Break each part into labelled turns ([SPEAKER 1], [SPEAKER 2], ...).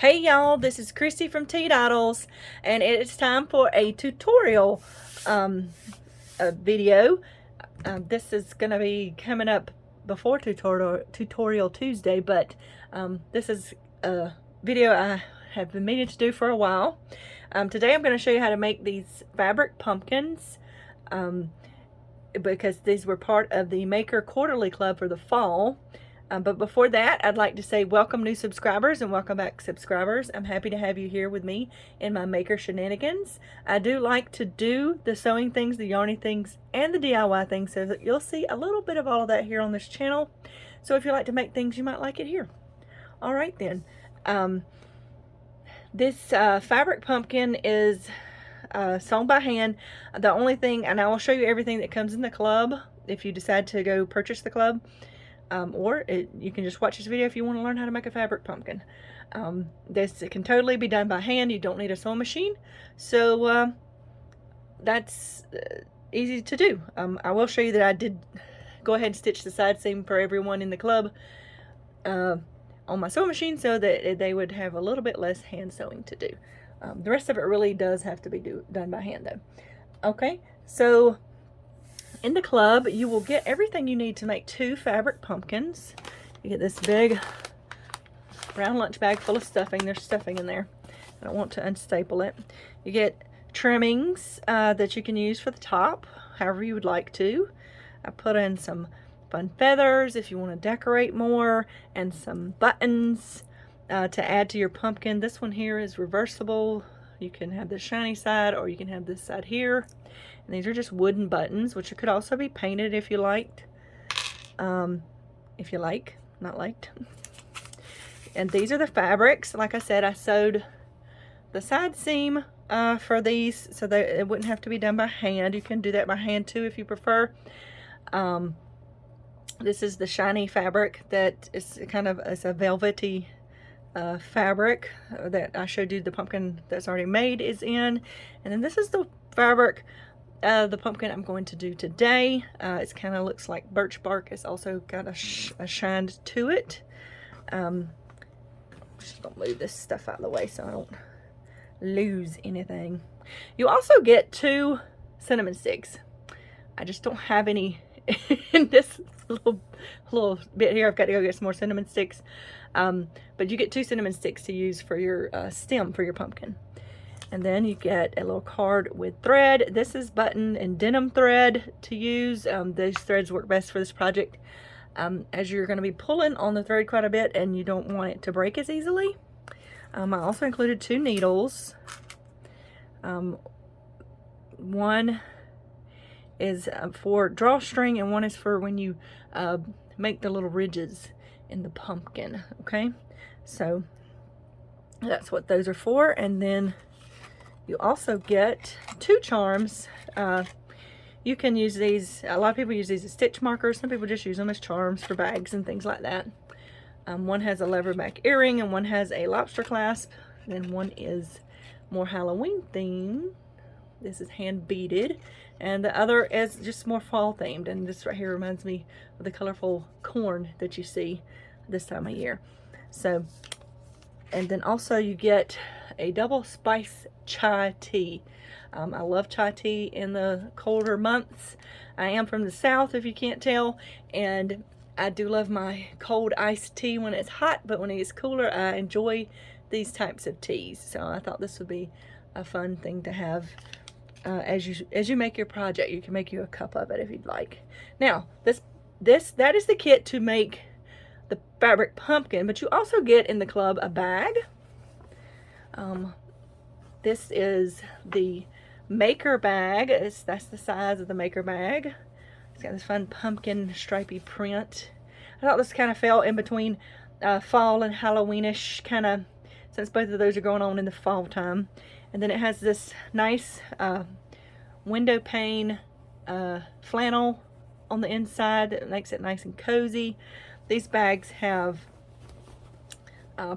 [SPEAKER 1] Hey y'all, this is Christy from Teadoddles, and it's time for a tutorial video. This is going to be coming up before tutorial Tuesday, but this is a video I have been meaning to do for a while. Today I'm going to show you how to make these fabric pumpkins, because these were part of the Maker Quarterly Club for the fall. But before that, I'd like to say welcome new subscribers and welcome back subscribers. I'm happy to have you here with me in my maker shenanigans. I do like to do the sewing things, the yarning things, and the DIY things, so that you'll see a little bit of all of that here on this channel. So if you like to make things, you might like it here. All right then. This fabric pumpkin is sewn by hand. The only thing, and I will show you everything that comes in the club if you decide to go purchase the club. You can just watch this video if you want to learn how to make a fabric pumpkin. This can totally be done by hand. You don't need a sewing machine. So that's easy to do. I will show you that I did go ahead and stitch the side seam for everyone in the club on my sewing machine so that they would have a little bit less hand sewing to do. The rest of it really does have to be done by hand though. Okay, so in the club, you will get everything you need to make 2 fabric pumpkins. You get this big brown lunch bag full of stuffing. There's stuffing in there. I don't want to unstaple it. You get trimmings that you can use for the top, however you would like to. I put in some fun feathers if you want to decorate more, and some buttons to add to your pumpkin. This one here is reversible. You can have the shiny side, or you can have this side here. And these are just wooden buttons, which could also be painted if you liked. If you like, not liked. And these are the fabrics. Like I said, I sewed the side seam for these so that it wouldn't have to be done by hand. You can do that by hand too if you prefer. This is the shiny fabric that is kind of, it's a velvety fabric that I showed you the pumpkin that's already made is in. And then this is the fabric, the pumpkin I'm going to do today. It kind of looks like birch bark. It's also got a shine to it. Just don't move this stuff out of the way so I don't lose anything. You also get 2 cinnamon sticks. I just don't have any in this little bit here. I've got to go get some more cinnamon sticks. But you get 2 cinnamon sticks to use for your stem for your pumpkin. And then you get a little card with thread. This is button and denim thread to use. These threads work best for this project, as you're going to be pulling on the thread quite a bit and you don't want it to break as easily. I also included 2 needles. One is for drawstring and one is for when you make the little ridges in the pumpkin. Okay, so that's what those are for. And then you also get 2 charms. You can use these, a lot of people use these as stitch markers. Some people just use them as charms for bags and things like that. One has a leatherback earring and one has a lobster clasp. And then one is more Halloween themed. This is hand beaded. And the other is just more fall themed. And this right here reminds me of the colorful corn that you see this time of year. So, and then also you get a double spice chai tea. I love chai tea in the colder months. I am from the south, if you can't tell, and I do love my cold iced tea when it's hot, but when it gets cooler, I enjoy these types of teas. So I thought this would be a fun thing to have as you make your project. You can make you a cup of it if you'd like. Now, that is the kit to make the fabric pumpkin, but you also get in the club a bag. This is the maker bag. That's the size of the maker bag. It's got this fun pumpkin stripy print. I thought this kind of fell in between fall and Halloweenish, kind of, since both of those are going on in the fall time. And then it has this nice window pane flannel on the inside that makes it nice and cozy. These bags have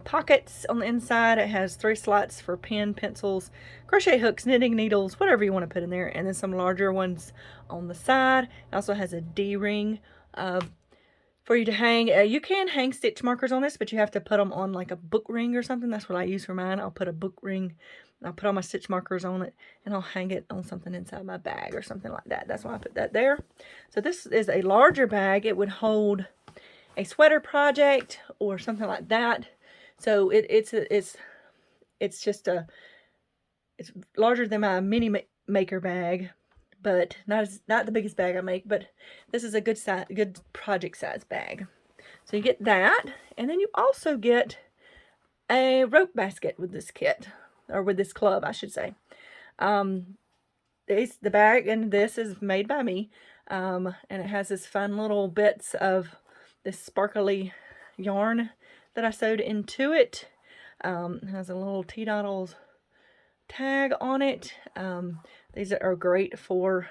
[SPEAKER 1] pockets on the inside. It has 3 slots for pen, pencils, crochet hooks, knitting needles, whatever you want to put in there, and then some larger ones on the side. It also has a D-ring for you to hang. You can hang stitch markers on this, but you have to put them on like a book ring or something. That's what I use for mine. I'll put a book ring, I'll put all my stitch markers on it, and I'll hang it on something inside my bag or something like that. That's why I put that there. So this is a larger bag. It would hold a sweater project or something like that. So it's larger than my mini maker bag, but not the biggest bag I make, but this is a good project size bag. So you get that, and then you also get a rope basket with this kit, or with this club, I should say. The bag and this is made by me, and it has this fun little bits of this sparkly yarn that I sewed into it. It has a little Teadoddles tag on it. These are great for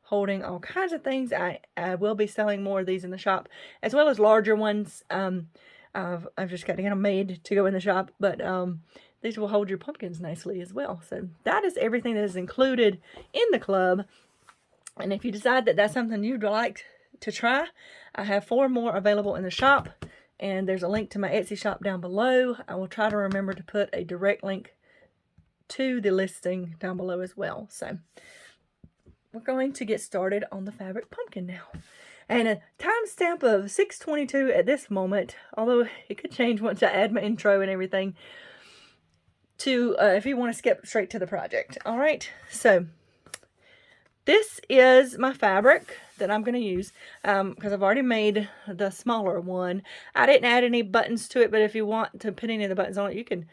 [SPEAKER 1] holding all kinds of things. I will be selling more of these in the shop, as well as larger ones. I've just got to get them made to go in the shop, but these will hold your pumpkins nicely as well. So that is everything that is included in the club. And if you decide that that's something you'd like to try, I have 4 more available in the shop, and there's a link to my Etsy shop down below. I will try to remember to put a direct link to the listing down below as well. So we're going to get started on the fabric pumpkin now. And a timestamp of 6:22 at this moment, although it could change once I add my intro and everything, to if you want to skip straight to the project. All right, so this is my fabric that I'm going to use, because I've already made the smaller one. I didn't add any buttons to it, but if you want to put any of the buttons on it, you can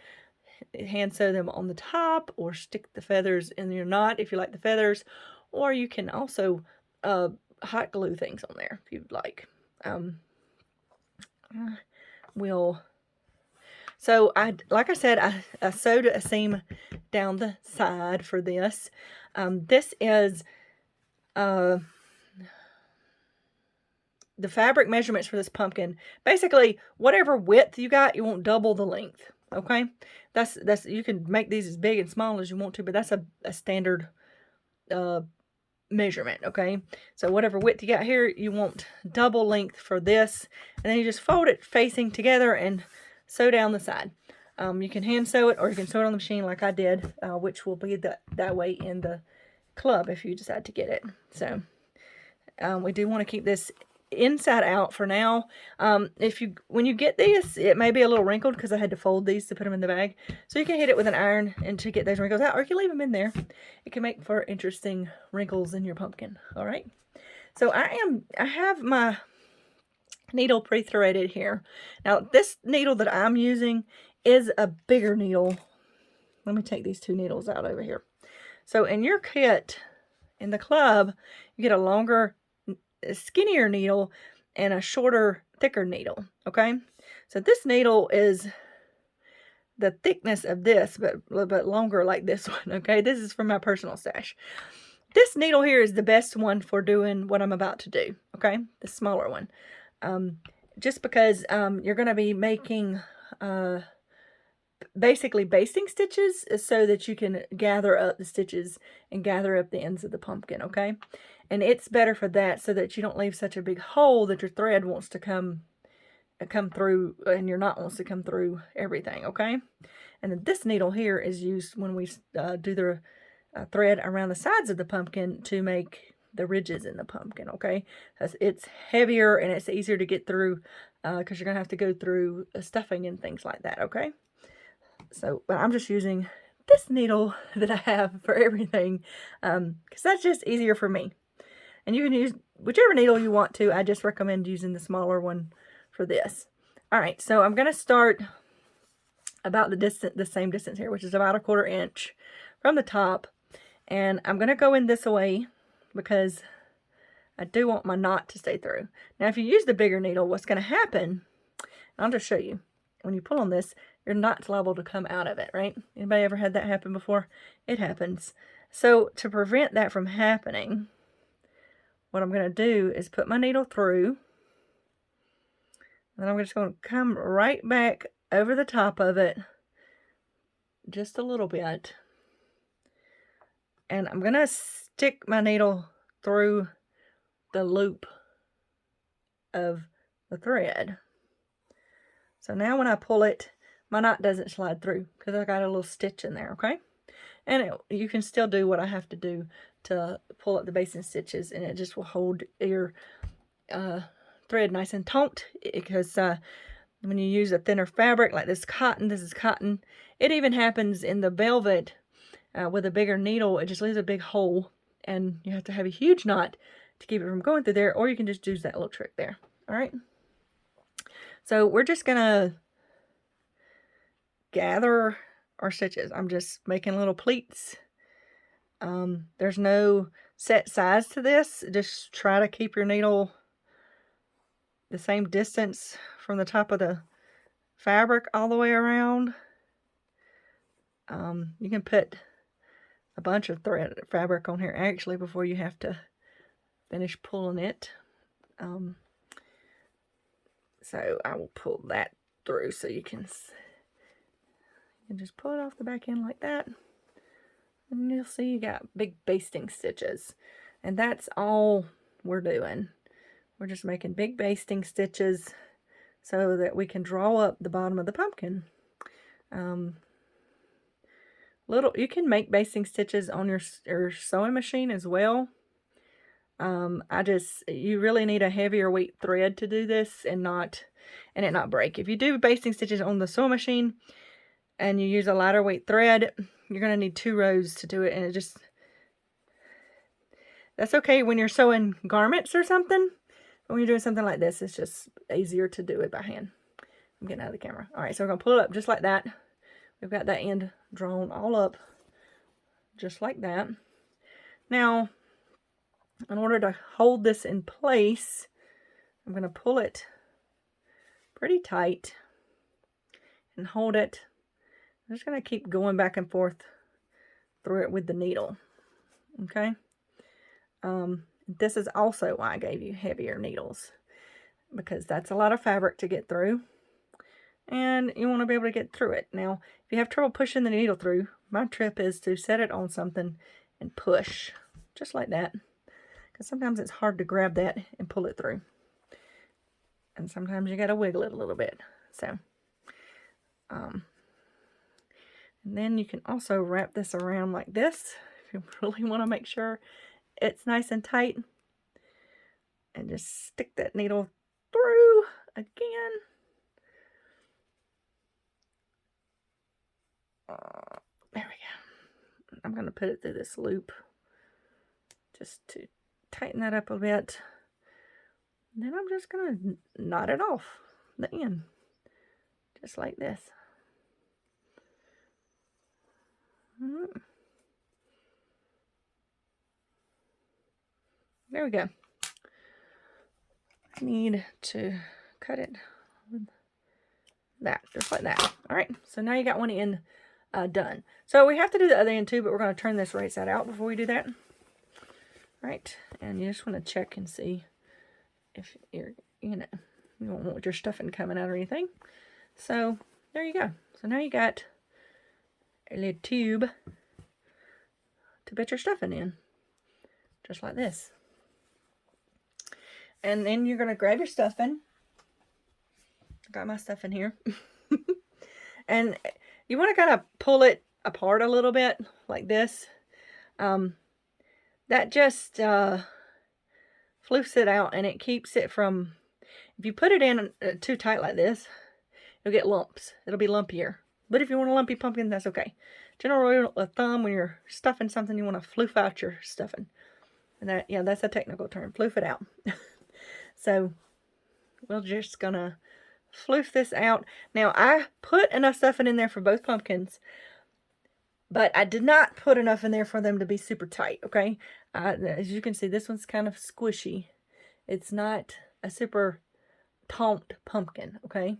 [SPEAKER 1] hand sew them on the top, or stick the feathers in your knot if you like the feathers, or you can also hot glue things on there if you'd like. So like I said, I sewed a seam down the side for this. This is the fabric measurements for this pumpkin. Basically, whatever width you got, you want double the length. Okay, that's you can make these as big and small as you want to, but that's a standard measurement. Okay, so whatever width you got here, you want double length for this, and then you just fold it facing together and sew down the side. You can hand sew it, or you can sew it on the machine like I did, which will be that way in the club if you decide to get it. So we do want to keep this inside out for now. When you get this, it may be a little wrinkled because I had to fold these to put them in the bag. So you can hit it with an iron and to get those wrinkles out, or you can leave them in there. It can make for interesting wrinkles in your pumpkin. All right. So I have my needle pre-threaded here. Now this needle that I'm using is a bigger needle. Let me take these 2 needles out over here. So in your kit, in the club, you get a longer, skinnier needle and a shorter, thicker needle. Okay, so this needle is the thickness of this, but a little bit longer like this one. Okay, this is from my personal stash. This needle here is the best one for doing what I'm about to do. Okay, the smaller one, just because you're going to be making basically basting stitches, so that you can gather up the stitches and gather up the ends of the pumpkin. Okay, and it's better for that, so that you don't leave such a big hole that your thread wants to come through and your knot wants to come through everything. Okay, and then this needle here is used when we do the thread around the sides of the pumpkin to make the ridges in the pumpkin. Okay, it's heavier and it's easier to get through, because you're gonna have to go through stuffing and things like that. Okay, so but I'm just using this needle that I have for everything, because that's just easier for me. And you can use whichever needle you want to. I just recommend using the smaller one for this. All right, so I'm gonna start about the same distance here, which is about 1/4 inch from the top, and I'm gonna go in this way because I do want my knot to stay through. Now, if you use the bigger needle, what's gonna happen? I'll just show you. When you pull on this, your knot's liable to come out of it, right? Anybody ever had that happen before? It happens. So to prevent that from happening, what I'm going to do is put my needle through, and I'm just going to come right back over the top of it just a little bit, and I'm going to stick my needle through the loop of the thread. So now when I pull it, my knot doesn't slide through because I got a little stitch in there, okay? And you can still do what I have to do to pull up the basting stitches, and it just will hold your thread nice and taut, because when you use a thinner fabric like this is cotton. It even happens in the velvet with a bigger needle. It just leaves a big hole, and you have to have a huge knot to keep it from going through there, or you can just use that little trick there. All right. So we're just gonna gather our stitches. I'm just making little pleats. There's no set size to this. Just try to keep your needle the same distance from the top of the fabric all the way around. You can put a bunch of thread fabric on here actually before you have to finish pulling it. So I will pull that through so you can just pull it off the back end like that, and you'll see you got big basting stitches. And that's all we're doing. We're just making big basting stitches so that we can draw up the bottom of the pumpkin. You can make basting stitches on your sewing machine as well. You really need a heavier weight thread to do this and it not break. If you do basting stitches on the sewing machine and you use a lighter weight thread, you're going to need 2 rows to do it, and that's okay when you're sewing garments or something. But when you're doing something like this, it's just easier to do it by hand. I'm getting out of the camera. All right, so we're going to pull it up just like that. We've got that end drawn all up just like that. Now, in order to hold this in place, I'm going to pull it pretty tight and hold it. I'm just going to keep going back and forth through it with the needle. Okay. This is also why I gave you heavier needles, because that's a lot of fabric to get through, and you want to be able to get through it. Now, if you have trouble pushing the needle through, my tip is to set it on something and push, just like that, because sometimes it's hard to grab that and pull it through, and sometimes you got to wiggle it a little bit. So, and then you can also wrap this around like this if you really want to make sure it's nice and tight, and just stick that needle through again. There we go. I'm going to put it through this loop just to tighten that up a bit. And then I'm just going to knot it off the end, just like this. There we go. I need to cut it with that, just like that. All right, so now you got one end done. So we have to do the other end too, but we're going to turn this right side out before we do that. All right, and you just want to check and see if you don't want your stuffing coming out or anything. So there you go. So now you got a little tube to put your stuffing in, just like this. And then you're going to grab your stuffing. I got my stuffing here. And you want to kind of pull it apart a little bit, like this. That just floofs it out, and it keeps it from, if you put it in too tight like this, you'll get lumps. It'll be lumpier. But if you want a lumpy pumpkin, that's okay. General rule of thumb, when you're stuffing something, you want to floof out your stuffing. And that's a technical term, floof it out. So we're just gonna floof this out. Now, I put enough stuffing in there for both pumpkins, but I did not put enough in there for them to be super tight, okay? As you can see, this one's kind of squishy. It's not a super taut pumpkin, okay?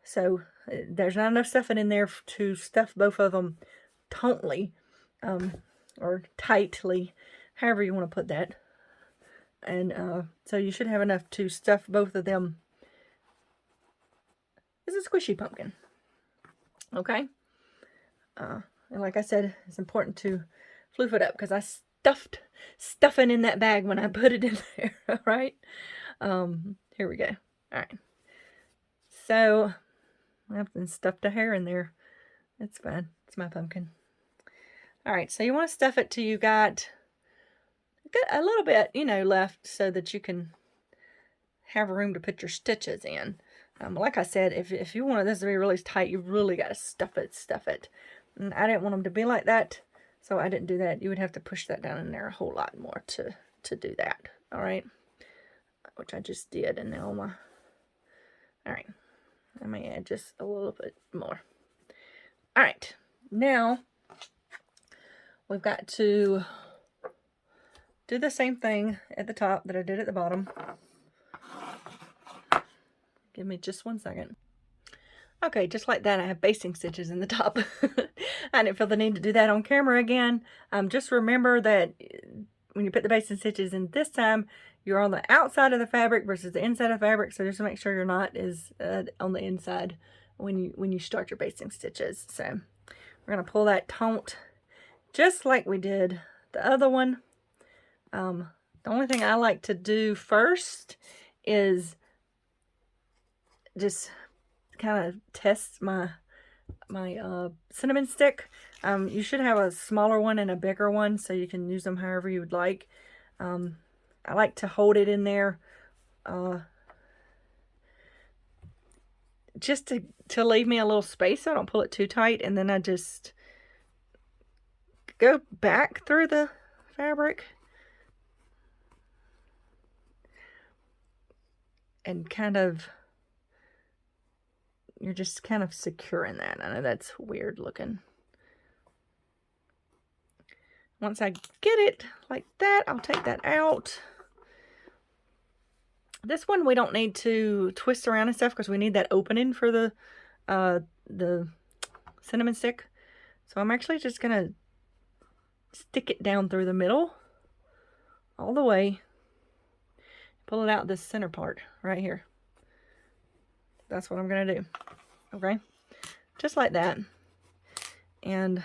[SPEAKER 1] So there's not enough stuffing in there to stuff both of them tautly, or tightly, however you want to put that. And so you should have enough to stuff both of them. It's a squishy pumpkin. Okay? And like I said, it's important to floof it up, because I stuffed stuffing in that bag when I put it in there. Alright? Here we go. All right. So I have stuffed a hair in there. It's fine. It's my pumpkin. All right. So you want to stuff it till you got a little bit, left so that you can have room to put your stitches in. Like I said, if you want this to be really tight, you really got to stuff it. And I didn't want them to be like that, so I didn't do that. You would have to push that down in there a whole lot more to do that. All right, which I just did, and now all right, I may add just a little bit more. All right, now we've got to do the same thing at the top that I did at the bottom. Give me just 1 second. Okay, just like that, I have basting stitches in the top. I didn't feel the need to do that on camera again. Just remember that when you put the basting stitches in this time, you're on the outside of the fabric versus the inside of the fabric. So just make sure your knot is on the inside when you start your basting stitches. So we're gonna pull that taunt just like we did the other one. The only thing I like to do first is just kind of test my cinnamon stick. You should have a smaller one and a bigger one so you can use them however you would like. I like to hold it in there just to leave me a little space so I don't pull it too tight, and then I just go back through the fabric and you're just kind of securing that. I know that's weird looking. Once I get it like that, I'll take that out. This one we don't need to twist around and stuff because we need that opening for the cinnamon stick. So I'm actually just gonna stick it down through the middle all the way. Pull it out this center part right here. That's what I'm gonna do. Okay, just like that. And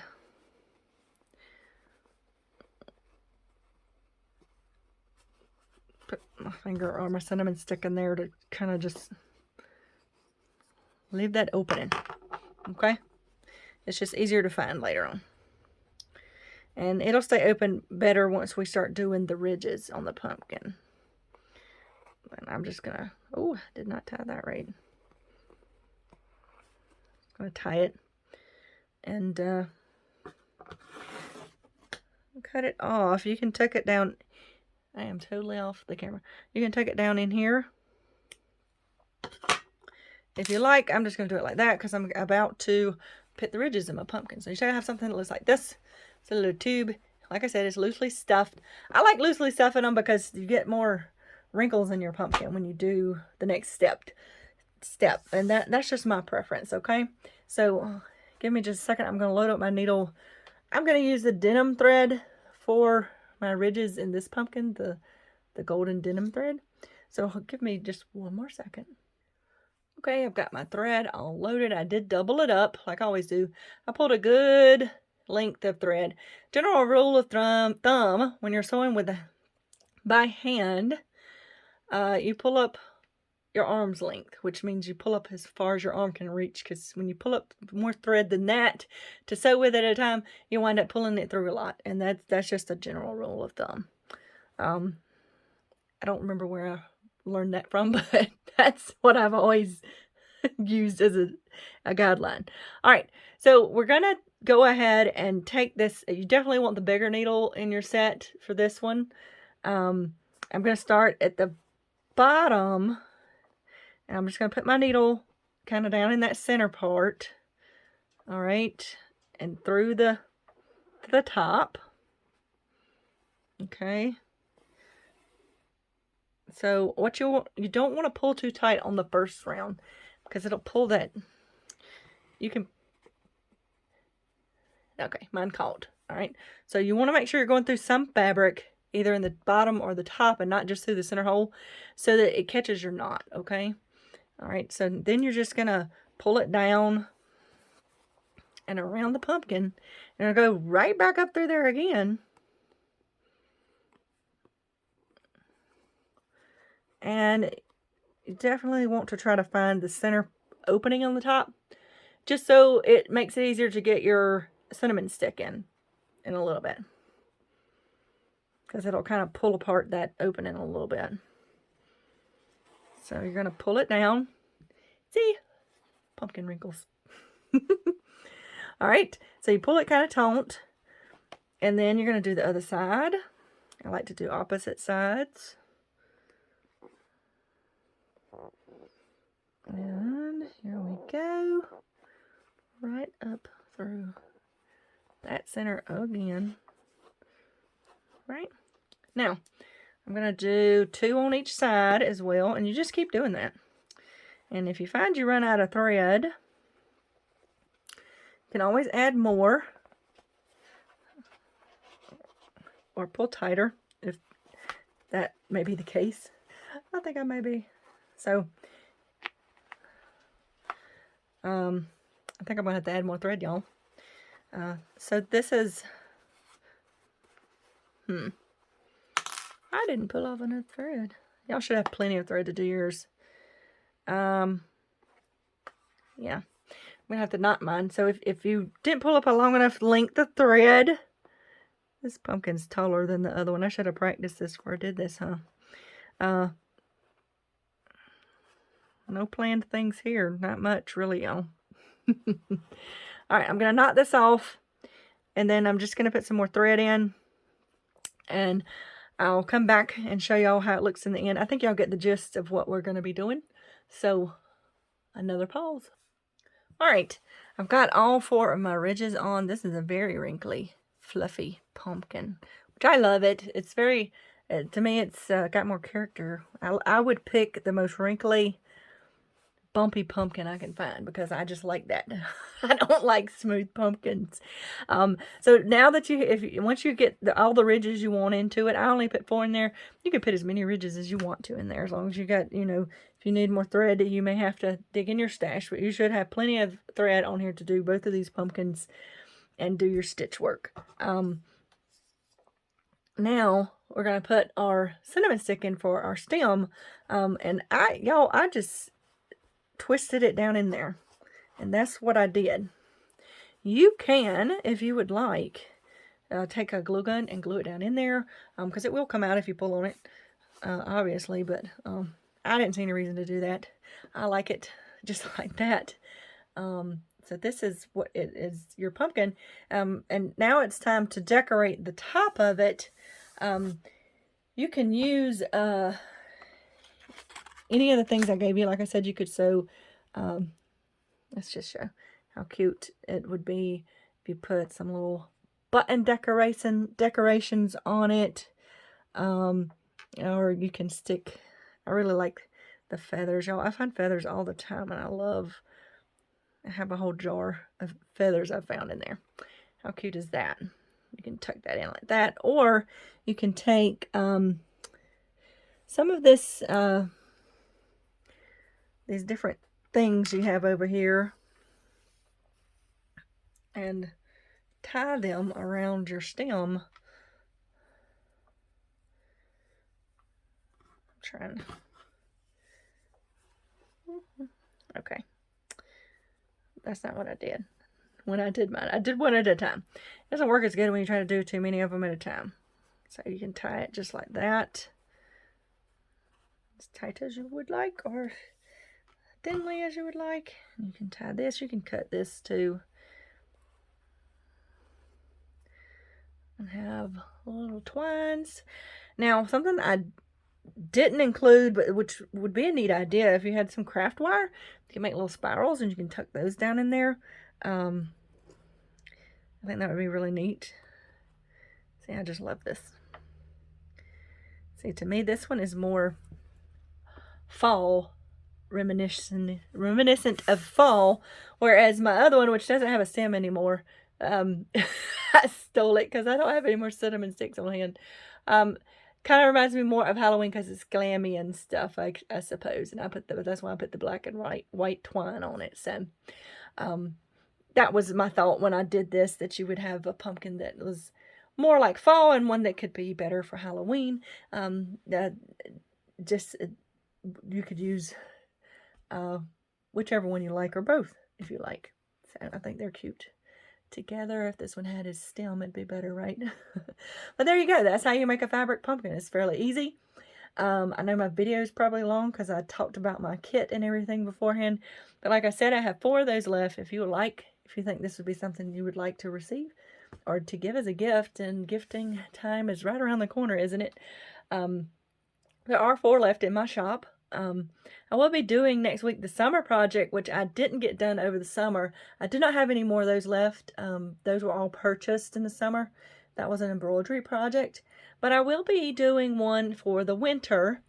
[SPEAKER 1] put my finger or my cinnamon stick in there to kind of just leave that opening. Okay, it's just easier to find later on, and it'll stay open better once we start doing the ridges on the pumpkin. And I'm just gonna, oh, did not tie that right. I'm gonna tie it and cut it off. You can tuck it down. I am totally off the camera. You can tuck it down in here if you like. I'm just gonna do it like that because I'm about to put the ridges in my pumpkin. So you should have something that looks like this. It's a little tube. Like I said, it's loosely stuffed. I like loosely stuffing them because you get more wrinkles in your pumpkin when you do the next step, and that's just my preference. Okay, so give me just a second. I'm going to load up my needle. I'm going to use the denim thread for my ridges in this pumpkin, the golden denim thread. So give me just 1 more second. Okay, I've got my thread all loaded. I did double it up like I always do. I pulled a good length of thread. General rule of thumb when you're sewing by hand, you pull up your arm's length, which means you pull up as far as your arm can reach, because when you pull up more thread than that to sew with at a time, you wind up pulling it through a lot, and that's just a general rule of thumb. I don't remember where I learned that from, but that's what I've always used as a guideline. All right, so we're gonna go ahead and take this. You definitely want the bigger needle in your set for this one. I'm gonna start at the bottom, and I'm just going to put my needle kind of down in that center part. All right, and through the top. Okay, so what you don't want to pull too tight on the first round because it'll pull that. You can, okay, mine caught. All right, so you want to make sure you're going through some fabric either in the bottom or the top and not just through the center hole so that it catches your knot. Okay, all right, so then you're just gonna pull it down and around the pumpkin, and it'll go right back up through there again. And you definitely want to try to find the center opening on the top, just so it makes it easier to get your cinnamon stick in a little bit, because it'll kind of pull apart that opening a little bit. So you're going to pull it down. See? Pumpkin wrinkles. All right, so you pull it kind of taut, and then you're going to do the other side. I like to do opposite sides. And here we go. Right up through that center again. Right? Now, I'm going to do 2 on each side as well, and you just keep doing that. And if you find you run out of thread, you can always add more or pull tighter if that may be the case. I think I may be. So, I think I'm going to have to add more thread, y'all. So this is, I didn't pull off enough thread. Y'all should have plenty of thread to do yours. Yeah, I'm going to have to knot mine. So if you didn't pull up a long enough length of thread, this pumpkin's taller than the other one. I should have practiced this before I did this, huh? No planned things here. Not much, really, y'all. Alright, I'm going to knot this off. And then I'm just going to put some more thread in. And I'll come back and show y'all how it looks in the end. I think y'all get the gist of what we're going to be doing. So, another pause. Alright, I've got all 4 of my ridges on. This is a very wrinkly, fluffy pumpkin, which I love it. It's very, to me, it's got more character. I would pick the most wrinkly, bumpy pumpkin I can find, because I just like that. I don't like smooth pumpkins. So now that once you get all the ridges you want into it, I only put 4 in there. You can put as many ridges as you want to in there, as long as you got, if you need more thread, you may have to dig in your stash, but you should have plenty of thread on here to do both of these pumpkins and do your stitch work. Now we're going to put our cinnamon stick in for our stem. And I just twisted it down in there, and that's what I did. You can, if you would like, take a glue gun and glue it down in there, because it will come out if you pull on it, obviously, but I didn't see any reason to do that. I like it just like that. So this is what it is, your pumpkin, and now it's time to decorate the top of it. You can use any of the things I gave you. Like I said, you could sew, let's just show how cute it would be if you put some little button decorations on it. Or you can stick, I really like the feathers, y'all. I find feathers all the time, and I have a whole jar of feathers I've found in there. How cute is that? You can tuck that in like that, or you can take some of this, these different things you have over here, and tie them around your stem. I'm trying. Okay. That's not what I did when I did mine. I did one at a time. It doesn't work as good when you try to do too many of them at a time. So you can tie it just like that, as tight as you would like, or thinly as you would like. You can tie this. You can cut this too, and have little twines. Now, something I didn't include, but which would be a neat idea, if you had some craft wire, you can make little spirals and you can tuck those down in there. I think that would be really neat. See, I just love this. See, to me, this one is more fall, reminiscent of fall, whereas my other one, which doesn't have a stem anymore, I stole it because I don't have any more cinnamon sticks on hand. Kind of reminds me more of Halloween because it's glammy and stuff, I suppose. And that's why I put the black and white twine on it. So, that was my thought when I did this, that you would have a pumpkin that was more like fall and one that could be better for Halloween. Just you could use whichever one you like, or both if you like. So I think they're cute together. If this one had his stem, it'd be better, right? But there you go. That's how you make a fabric pumpkin. It's fairly easy. I know my video is probably long because I talked about my kit and everything beforehand. But like I said, I have 4 of those left. If you think this would be something you would like to receive or to give as a gift, and gifting time is right around the corner, isn't it? There are 4 left in my shop. I will be doing next week the summer project, which I didn't get done over the summer. I do not have any more of those left. Those were all purchased in the summer. That was an embroidery project. But I will be doing one for the winter.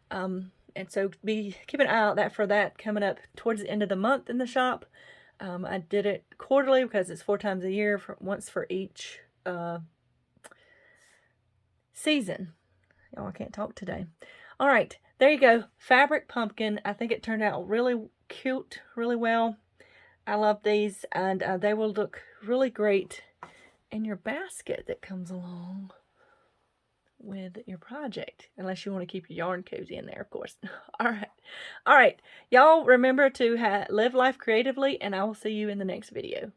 [SPEAKER 1] And so be keep an eye out for that coming up towards the end of the month in the shop. I did it quarterly because it's 4 times a year, once for each season. Oh, I can't talk today. All right, there you go. Fabric pumpkin. I think it turned out really cute, really well. I love these, and they will look really great in your basket that comes along with your project, unless you want to keep your yarn cozy in there, of course. All right, y'all remember to live life creatively, and I will see you in the next video.